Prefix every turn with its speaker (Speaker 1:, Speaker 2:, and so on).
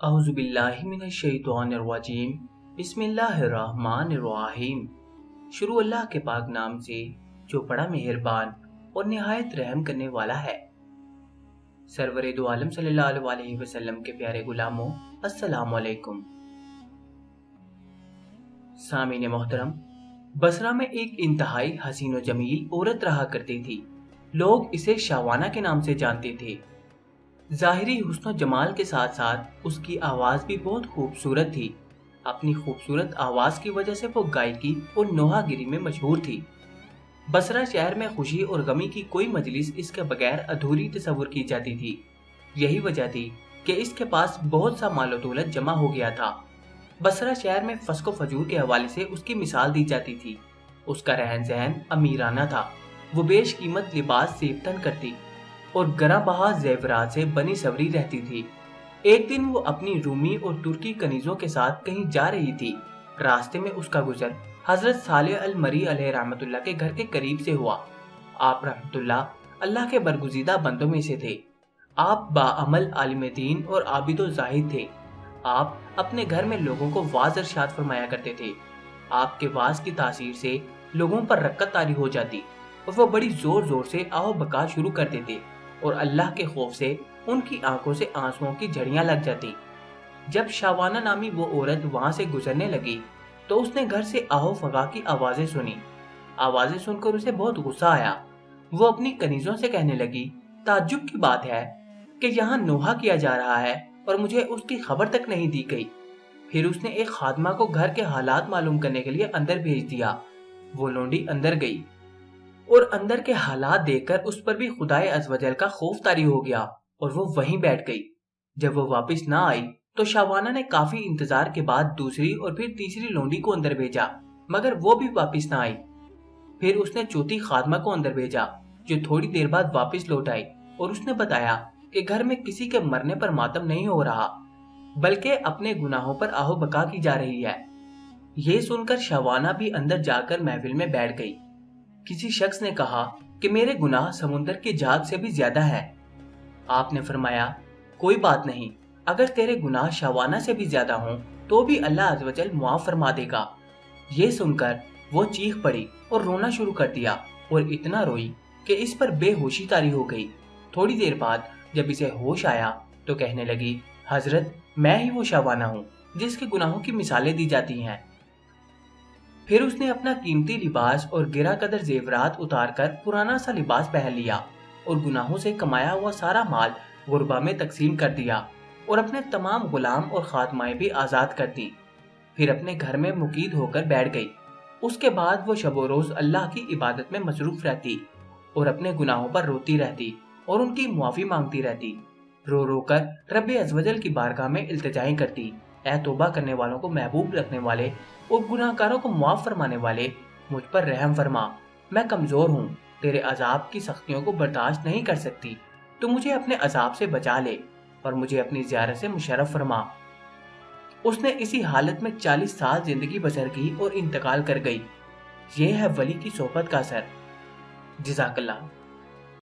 Speaker 1: اعوذ باللہ من الشیطان الرجیم بسم اللہ الرحمن الرحیم۔ شروع اللہ کے پاک نام سے جو بڑا مہربان اور نہایت رحم کرنے والا ہے۔ سرور دو عالم صلی اللہ علیہ وسلم کے پیارے غلاموں، السلام علیکم۔ سامعین محترم، بصرہ میں ایک انتہائی حسین و جمیل عورت رہا کرتی تھی۔ لوگ اسے شاوانہ کے نام سے جانتے تھے۔ ظاہری حسن و جمال کے ساتھ ساتھ اس کی آواز بھی بہت خوبصورت تھی۔ اپنی خوبصورت آواز کی وجہ سے وہ گائیکی اور نوحہ گری میں مشہور تھی۔ بصرہ شہر میں خوشی اور غمی کی کوئی مجلس اس کے بغیر ادھوری تصور کی جاتی تھی۔ یہی وجہ تھی کہ اس کے پاس بہت سا مال و دولت جمع ہو گیا تھا۔ بصرہ شہر میں فسق و فجور کے حوالے سے اس کی مثال دی جاتی تھی۔ اس کا رہن سہن امیرانہ تھا۔ وہ بیش قیمت لباس زیبتن کرتی اور گراں بہا زیورات سے بنی سوری رہتی تھی۔ ایک دن وہ اپنی رومی اور ترکی کنیزوں کے ساتھ کہیں جا رہی تھی۔ راستے میں اس کا گزر حضرت صالح المری علیہ رحمت اللہ کے گھر کے قریب سے ہوا۔ آپ رحمت اللہ کے برگزیدہ بندوں میں سے تھے۔ آپ باعمل عالم دین اور عابد و زاہد تھے۔ آپ اپنے گھر میں لوگوں کو واعظ ارشاد فرمایا کرتے تھے۔ آپ کے واعظ کی تاثیر سے لوگوں پر رکت طاری ہو جاتی اور وہ بڑی زور زور سے آہو بکا شروع کر دیتے اور اللہ کے خوف سے ان کی آنکھوں سے آنسوؤں کی جھڑیاں لگ جاتی۔ جب شاوانہ نامی وہ عورت وہاں سے گزرنے لگی تو اس نے گھر سے آہو فغا کی آوازیں سنی۔ آوازیں سن کر اسے بہت غصہ آیا۔ وہ اپنی کنیزوں سے کہنے لگی، تعجب کی بات ہے کہ یہاں نوحہ کیا جا رہا ہے اور مجھے اس کی خبر تک نہیں دی گئی۔ پھر اس نے ایک خادمہ کو گھر کے حالات معلوم کرنے کے لیے اندر بھیج دیا۔ وہ لونڈی اندر گئی اور اندر کے حالات دیکھ کر اس پر بھی خدائے عزوجل کا خوف طاری ہو گیا اور وہ وہیں بیٹھ گئی۔ جب وہ واپس نہ آئی تو شاوانہ نے کافی انتظار کے بعد دوسری اور پھر تیسری لونڈی کو اندر بھیجا، مگر وہ بھی واپس نہ آئی۔ پھر اس نے چوتھی خادمہ کو اندر بھیجا جو تھوڑی دیر بعد واپس لوٹ آئی اور اس نے بتایا کہ گھر میں کسی کے مرنے پر ماتم نہیں ہو رہا بلکہ اپنے گناہوں پر آہو بکا کی جا رہی ہے۔ یہ سن کر شاوانہ بھی اندر جا کر محفل میں بیٹھ گئی۔ کسی شخص نے کہا کہ میرے گناہ سمندر کی جھاگ سے بھی زیادہ ہے۔ آپ نے فرمایا، کوئی بات نہیں، اگر تیرے گناہ شاوانہ سے بھی زیادہ ہوں تو بھی اللہ عزوجل معاف فرما دے گا۔ یہ سن کر وہ چیخ پڑی اور رونا شروع کر دیا اور اتنا روئی کہ اس پر بے ہوشی طاری ہو گئی۔ تھوڑی دیر بعد جب اسے ہوش آیا تو کہنے لگی، حضرت میں ہی وہ شاوانہ ہوں جس کے گناہوں کی مثالیں دی جاتی ہیں۔ پھر اس نے اپنا قیمتی لباس اور گرا قدر زیورات اتار کر پرانا سا لباس پہن لیا اور گناہوں سے کمایا ہوا سارا مال غربا میں تقسیم کر دیا اور اپنے تمام غلام اور خادمائیں بھی آزاد کر دی۔ پھر اپنے گھر میں مقید ہو کر بیٹھ گئی۔ اس کے بعد وہ شب و روز اللہ کی عبادت میں مصروف رہتی اور اپنے گناہوں پر روتی رہتی اور ان کی معافی مانگتی رہتی۔ رو رو کر رب عزوجل کی بارگاہ میں التجائیں کرتی، اے توبہ کرنے والوں کو محبوب رکھنے والے اور گناہ کاروں کو معاف فرمانے والے، مجھ پر رحم فرما، میں کمزور ہوں، تیرے عذاب کی سختیوں کو برداشت نہیں کر سکتی، تو مجھے اپنے عذاب سے بچا لے اور مجھے اپنی زیارت سے مشرف فرما۔ اس نے اسی حالت میں 40 سال زندگی بسر کی اور انتقال کر گئی۔ یہ ہے ولی کی صحبت کا اثر۔ جزاک اللہ۔